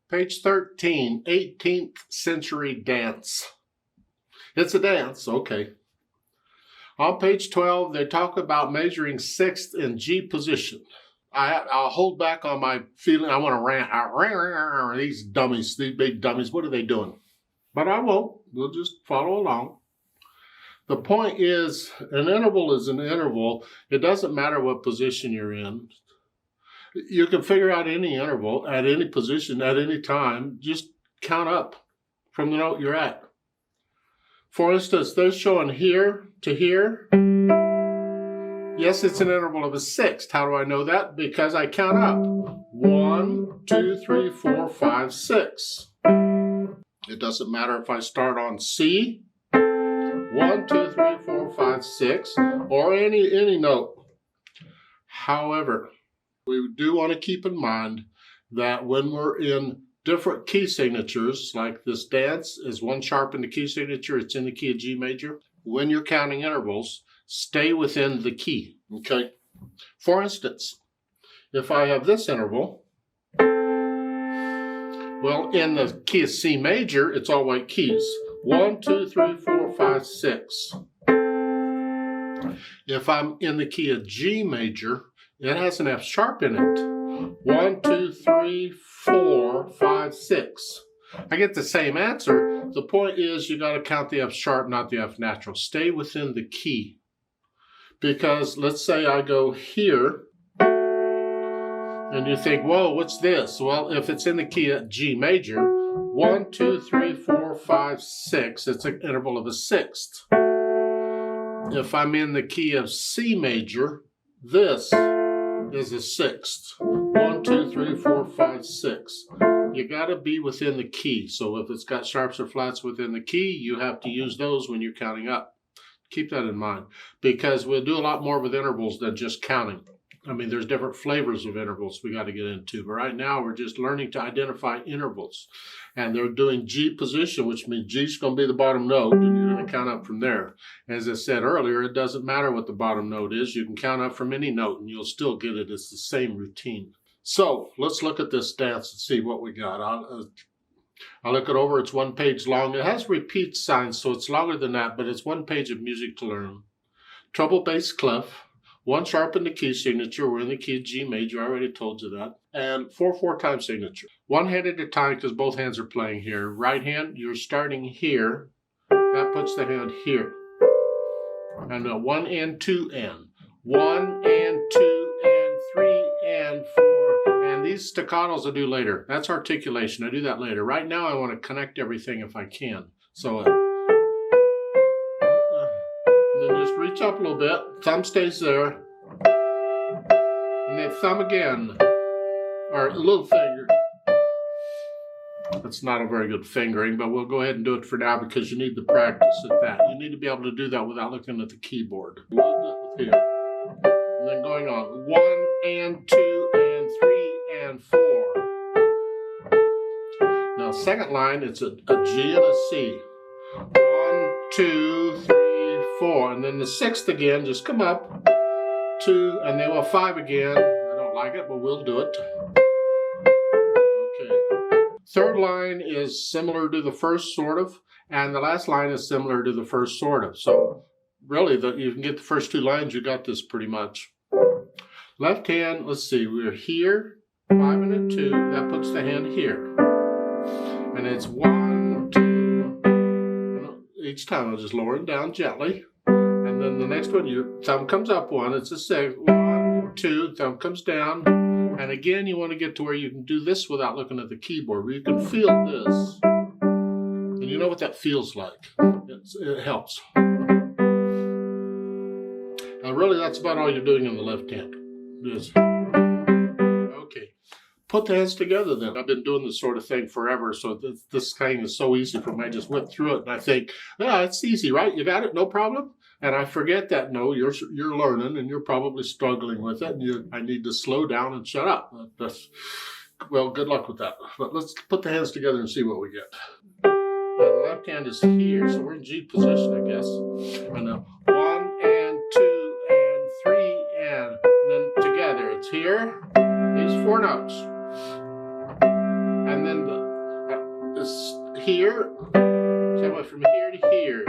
Page 13, 18th century dance. It's a dance, okay. On page 12, they talk about measuring sixth in G position. I'll hold back on my feeling. I want to rant. These dummies, these big dummies, what are they doing? But I won't. We'll just follow along. The point is, an interval is an interval. It doesn't matter what position you're in. You can figure out any interval at any position at any time. Just count up from the note you're at. For instance, they're showing here to here. Yes, it's an interval of a sixth. How do I know that? Because I count up. 1, 2, 3, 4, 5, 6. It doesn't matter if I start on C, 1, 2, 3, 4, 5, 6, or any note. However, we do want to keep in mind that when we're in different key signatures, like this dance is 1 sharp in the key signature, it's in the key of G major. When you're counting intervals, stay within the key, okay? For instance, if I have this interval, well, in the key of C major, it's all white keys. 1, 2, 3, 4, 5, 6. If I'm in the key of G major, it has an F sharp in it. 1, 2, 3, 4, 5, 6. I get the same answer. The point is you got to count the F sharp, not the F natural. Stay within the key. Because let's say I go here, and you think, whoa, what's this? Well, if it's in the key of G major, 1, 2, 3, 4, 5, 6, it's an interval of a sixth. If I'm in the key of C major, this is a sixth. 1, 2, 3, 4, 5, 6. You got to be within the key. So if it's got sharps or flats within the key, you have to use those when you're counting up. Keep that in mind, because we'll do a lot more with intervals than just counting. I mean, there's different flavors of intervals we got to get into, but right now we're just learning to identify intervals. And they're doing G position, which means G's going to be the bottom note, and you're going to count up from there. As I said earlier, it doesn't matter what the bottom note is. You can count up from any note, and you'll still get it. It's the same routine. So let's look at this dance and see what we got. I'll look it over. It's 1 page long. It has repeat signs, so it's longer than that, but it's 1 page of music to learn. Treble bass clef, 1 sharp in the key signature. We're in the key of G major. I already told you that. And 4/4 time signature. 1 hand at a time because both hands are playing here. Right hand, you're starting here. That puts the hand here. And 1 and 2 and. 1 and 2 and 3 and 4. And these staccatos I'll do later. That's articulation. I do that later. Right now I want to connect everything if I can. So and then just reach up a little bit. Thumb stays there. And then thumb again. Or a little finger. That's not a very good fingering, but we'll go ahead and do it for now because you need the practice at that. You need to be able to do that without looking at the keyboard. Here. And then going on. 1 and 2 and 3 and 4. Now, second line, it's a G and a C. 1, 2, 3, 4. And then the sixth again, just come up. 2, and then 5 again. I don't like it, but we'll do it. Okay. Third line is similar to the first, sort of. And the last line is similar to the first, sort of. So, really, you can get the first 2 lines, you got this pretty much. Left hand, let's see, we're here, 5 and a 2, that puts the hand here. And it's 1, 2, each time I'll just lower it down gently. And then the next one, your thumb comes up 1, it's a 6, 1, 2, thumb comes down. And again, you want to get to where you can do this without looking at the keyboard, where you can feel this. And you know what that feels like. It helps. And really, that's about all you're doing in the left hand. Okay. Put the hands together then. I've been doing this sort of thing forever, so this thing is so easy for me. I just went through it and I think, yeah, it's easy, right? You got it? No problem? And I forget that, no, you're learning and you're probably struggling with it. And I need to slow down and shut up. Well, good luck with that. But let's put the hands together and see what we get. And the left hand is here, so we're in G position, I guess. And 1 and 2 and 3 and then together. It's here, these 4 notes. And then the here, so I went from here to here.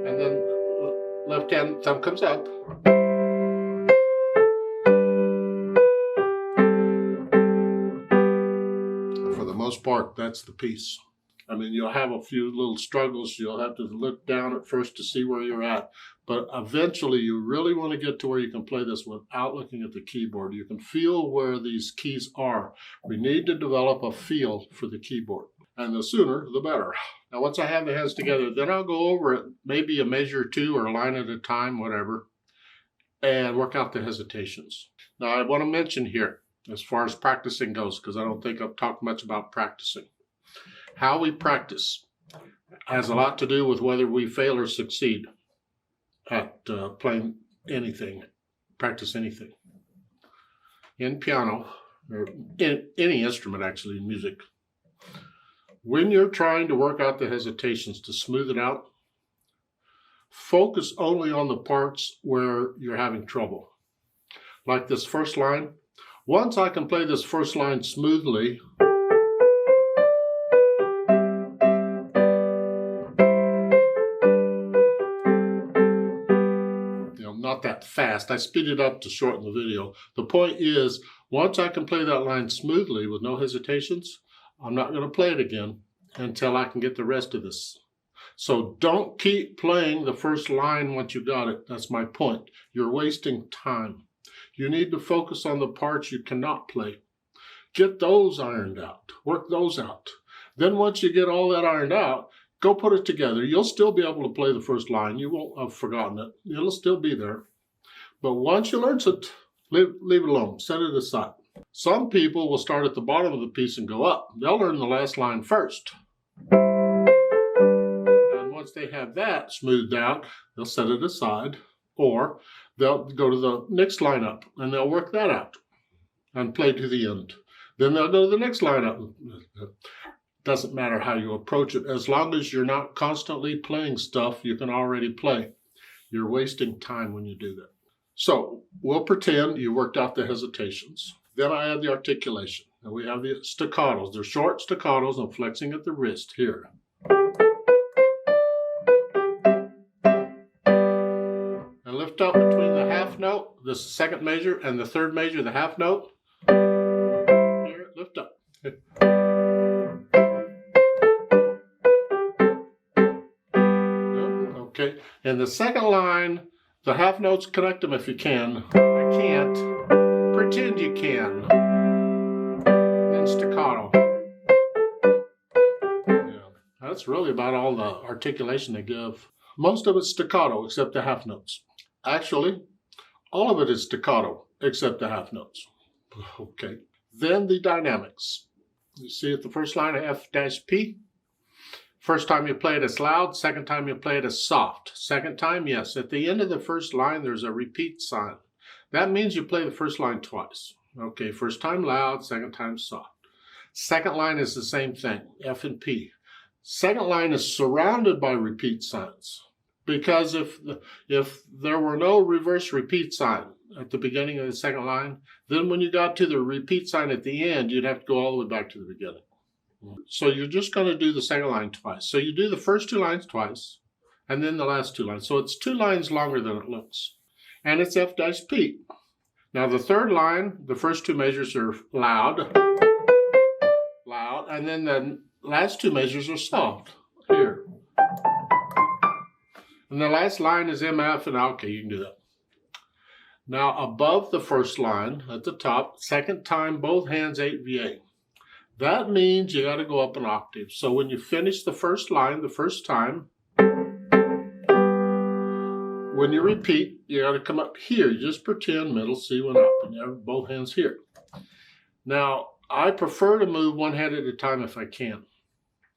And then left hand thumb comes up. For the most part, that's the piece. I mean, you'll have a few little struggles. You'll have to look down at first to see where you're at. But eventually, you really want to get to where you can play this without looking at the keyboard. You can feel where these keys are. We need to develop a feel for the keyboard. And the sooner, the better. Now, once I have the hands together, then I'll go over it, maybe a measure or two or a line at a time, whatever, and work out the hesitations. Now, I want to mention here, as far as practicing goes, because I don't think I've talked much about practicing. How we practice has a lot to do with whether we fail or succeed at playing anything, practice anything. In piano, or in any instrument actually, in music, when you're trying to work out the hesitations to smooth it out, focus only on the parts where you're having trouble. Like this first line. Once I can play this first line smoothly, not that fast. I speed it up to shorten the video. The point is, once I can play that line smoothly with no hesitations, I'm not going to play it again until I can get the rest of this. So don't keep playing the first line once you got it. That's my point. You're wasting time. You need to focus on the parts you cannot play. Get those ironed out. Work those out. Then once you get all that ironed out, go put it together. You'll still be able to play the first line. You won't have forgotten it. It'll still be there. But once you learn it, leave it alone. Set it aside. Some people will start at the bottom of the piece and go up. They'll learn the last line first. And once they have that smoothed out, they'll set it aside. Or they'll go to the next line up and they'll work that out and play to the end. Then they'll go to the next line up. Doesn't matter how you approach it. As long as you're not constantly playing stuff you can already play. You're wasting time when you do that. So we'll pretend you worked out the hesitations. Then I add the articulation. And we have the staccatos. They're short staccatos and flexing at the wrist here. And lift up between the half note, the second measure, and the third measure, the half note. Here, lift up. Okay, in the second line, the half notes, connect them if you can. I can't. Pretend you can. Then staccato. Yeah, that's really about all the articulation they give. Most of it's staccato except the half notes. Actually, all of it is staccato except the half notes. Okay, then the dynamics. You see at the first line of F-P. First time you play it, it's loud. Second time you play it, it's soft. Second time, yes. At the end of the first line, there's a repeat sign. That means you play the first line twice. Okay, first time loud, second time soft. Second line is the same thing, F and P. Second line is surrounded by repeat signs. Because if there were no reverse repeat sign at the beginning of the second line, then when you got to the repeat sign at the end, you'd have to go all the way back to the beginning. So you're just going to do the second line twice. So you do the first two lines twice, and then the last two lines. So it's 2 lines longer than it looks. And it's F-P. Now the third line, the first 2 measures are loud, and then the last 2 measures are soft, here. And the last line is MF, and okay, you can do that. Now above the first line, at the top, second time, both hands 8 VA. That means you got to go up an octave. So when you finish the first line the first time, when you repeat, you got to come up here. You just pretend middle C went up and you have both hands here. Now, I prefer to move one hand at a time if I can,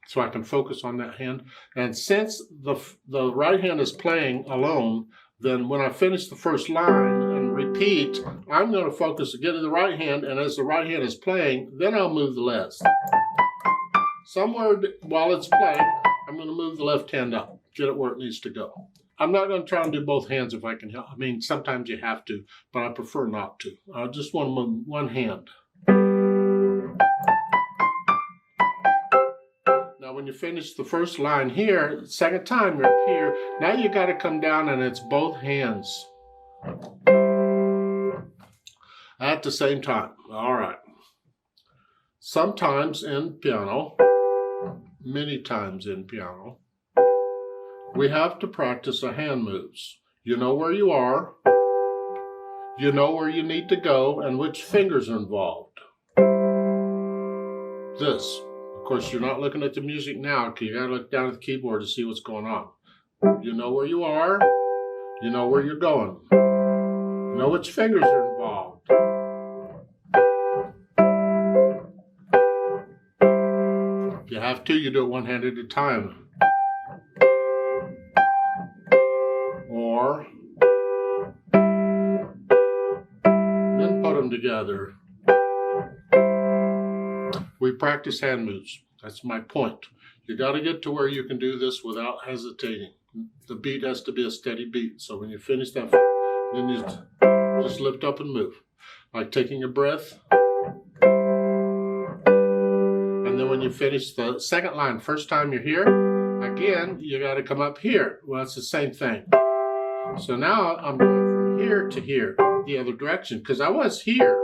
so I can focus on that hand. And since the right hand is playing alone, then when I finish the first line and repeat, I'm going to focus again to the right hand, and as the right hand is playing, then I'll move the left. Somewhere while it's playing, I'm going to move the left hand up, get it where it needs to go. I'm not going to try and do both hands if I can help. I mean, sometimes you have to, but I prefer not to. I just want to move one hand. when you finish the first line here, second time you're up here, now you got to come down and it's both hands at the same time. All right. Sometimes in piano, many times in piano, we have to practice the hand moves. You know where you are, you know where you need to go, and which fingers are involved. This. Of course, you're not looking at the music now, because you got to look down at the keyboard to see what's going on. You know where you are, you know where you're going. You know which fingers are involved. If you have to, you do it one hand at a time. Or then put them together. We practice hand moves. That's my point. You got to get to where you can do this without hesitating. The beat has to be a steady beat. So when you finish that, then you just lift up and move. Like taking a breath. And then when you finish the second line, first time you're here, again, you got to come up here. Well, it's the same thing. So now I'm going from here to here, the other direction, because I was here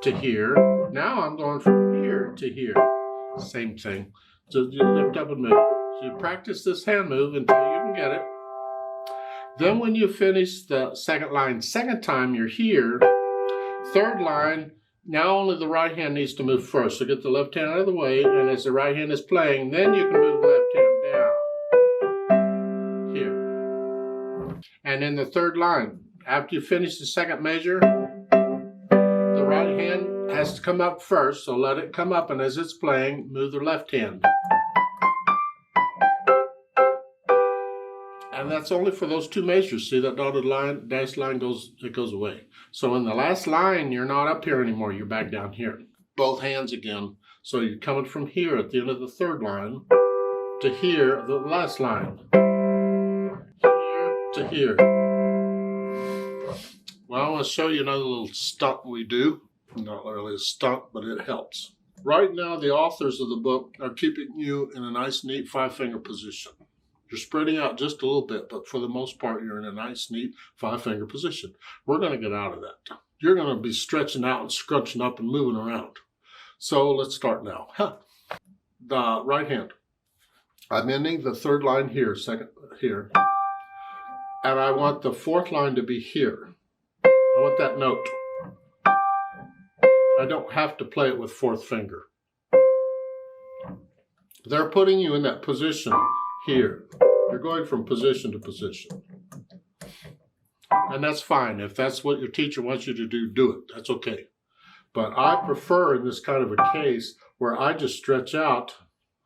to here. Now I'm going from here to here. Same thing. So you lift up and move. So you practice this hand move until you can get it. Then when you finish the second line, second time you're here. Third line, now only the right hand needs to move first. So get the left hand out of the way, and as the right hand is playing, then you can move the left hand down. Here. And in the third line, after you finish the second measure, the right hand has to come up first, so let it come up, and as it's playing, move the left hand. And that's only for those two measures. See that dotted line, dashed line goes away. So in the last line, you're not up here anymore, you're back down here. Both hands again. So you're coming from here at the end of the third line to here, the last line. Here to here. Well, I want to show you another little stunt we do. Not really a stunt, but it helps. Right now, the authors of the book are keeping you in a nice, neat five-finger position. You're spreading out just a little bit, but for the most part, you're in a nice, neat five-finger position. We're going to get out of that. You're going to be stretching out and scrunching up and moving around. So let's start now. The right hand. I'm ending the third line here, second here. And I want the fourth line to be here. I want that note. I don't have to play it with fourth finger. They're putting you in that position here. You're going from position to position. And that's fine. If that's what your teacher wants you to do, do it. That's okay. But I prefer in this kind of a case where I just stretch out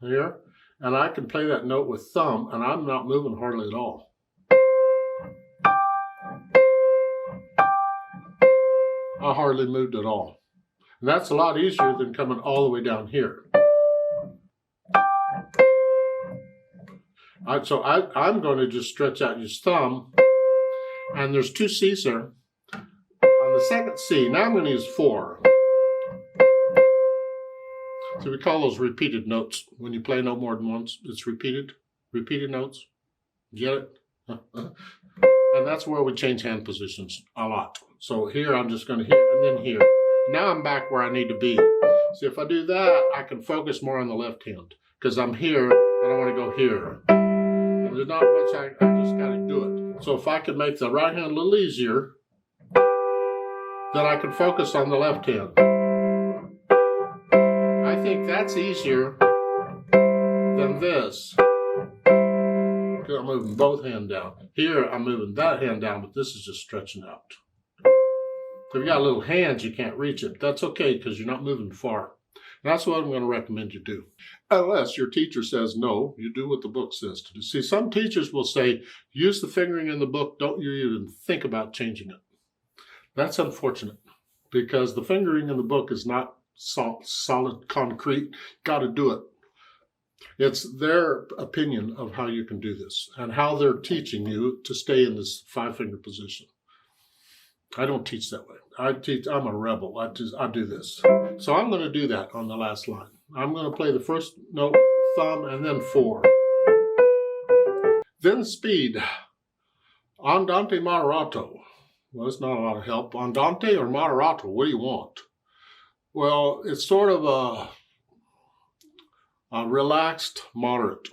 here and I can play that note with thumb and I'm not moving hardly at all. I hardly moved at all. And that's a lot easier than coming all the way down here. So I'm going to just stretch out your thumb. And there's two C's there. On the second C, now I'm going to use 4. So we call those repeated notes. When you play a note more than once, it's repeated. Repeated notes. Get it? And that's where we change hand positions a lot. So here I'm just going to here and then here. Now I'm back where I need to be. See, if I do that, I can focus more on the left hand. Because I'm here, and I want to go here. And there's not much, I just got to do it. So if I could make the right hand a little easier, then I can focus on the left hand. I think that's easier than this. I'm moving both hands down. Here, I'm moving that hand down, but this is just stretching out. So if you got little hands, you can't reach it. That's okay, because you're not moving far. And that's what I'm going to recommend you do. Unless your teacher says, no, you do what the book says to do. See, some teachers will say, use the fingering in the book. Don't you even think about changing it. That's unfortunate, because the fingering in the book is not solid concrete. Got to do it. It's their opinion of how you can do this and how they're teaching you to stay in this five-finger position. I don't teach that way. I'm a rebel. I do this. So I'm going to do that on the last line. I'm going to play the first note thumb, and then 4. Then speed. Andante moderato. Well, it's not a lot of help. Andante or moderato, what do you want? Well, it's sort of a relaxed moderate.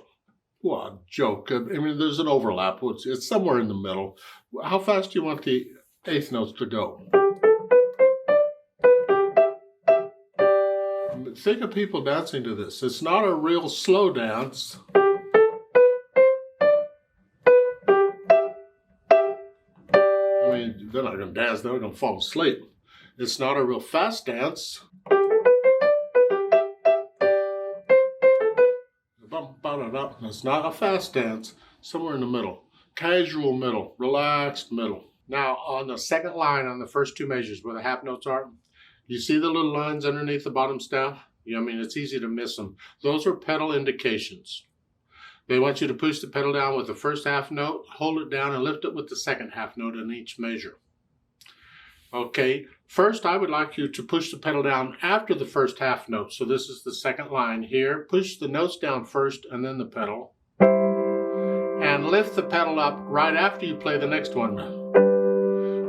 Well, joke. I mean, there's an overlap. It's somewhere in the middle. How fast do you want the eighth notes to go? Think of people dancing to this. It's not a real slow dance. I mean, they're not going to dance. They're going to fall asleep. It's not a real fast dance. It's not a fast dance. Somewhere in the middle. Casual middle. Relaxed middle. Now, on the second line on the first two measures where the half notes are, you see the little lines underneath the bottom staff? I mean, it's easy to miss them. Those are pedal indications. They want you to push the pedal down with the first half note, hold it down, and lift it with the second half note in each measure. Okay, first I would like you to push the pedal down after the first half note. So this is the second line here. Push the notes down first and then the pedal. And lift the pedal up right after you play the next one.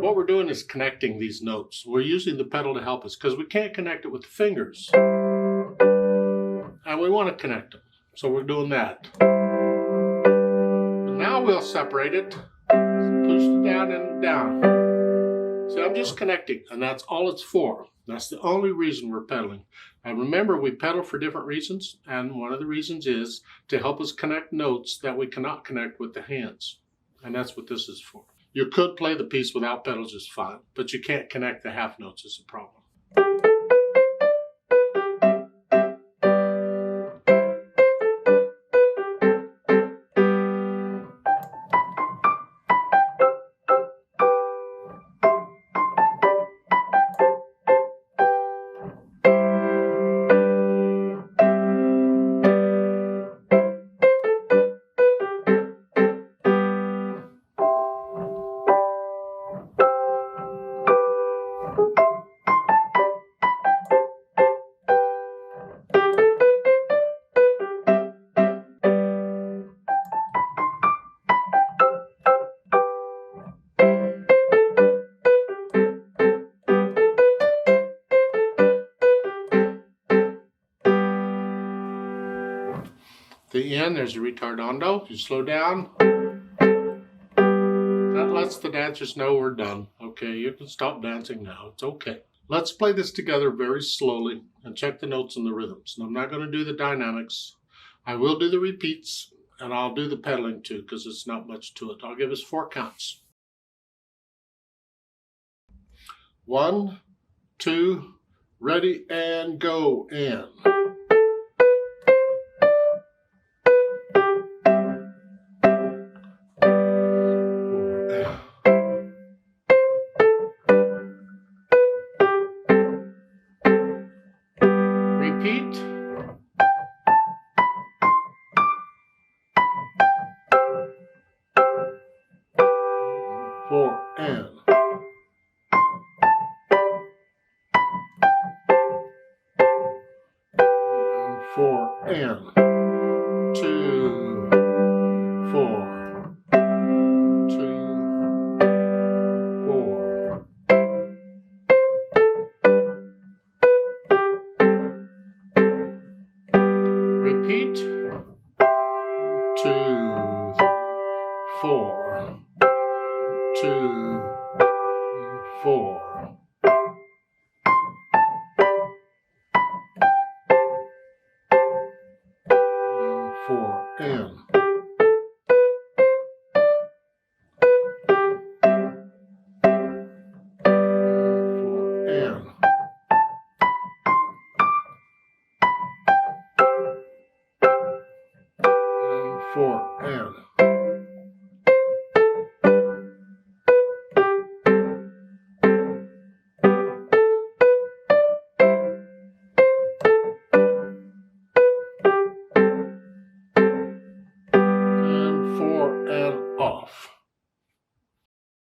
What we're doing is connecting these notes. We're using the pedal to help us because we can't connect it with the fingers. And we want to connect them. So we're doing that. But now we'll separate it. Push it down and down. See, I'm just connecting, and that's all it's for. That's the only reason we're pedaling. And remember, we pedal for different reasons, and one of the reasons is to help us connect notes that we cannot connect with the hands. And that's what this is for. You could play the piece without pedals just fine, but you can't connect the half notes is the problem. The end, there's a ritardando. If you slow down, that lets the dancers know we're done. Okay, you can stop dancing now. It's okay. Let's play this together very slowly and check the notes and the rhythms. And I'm not going to do the dynamics. I will do the repeats, and I'll do the pedaling too, because it's not much to it. I'll give us 4 counts. 1, 2, ready, and go, and. 4 and 4 and 2, 4.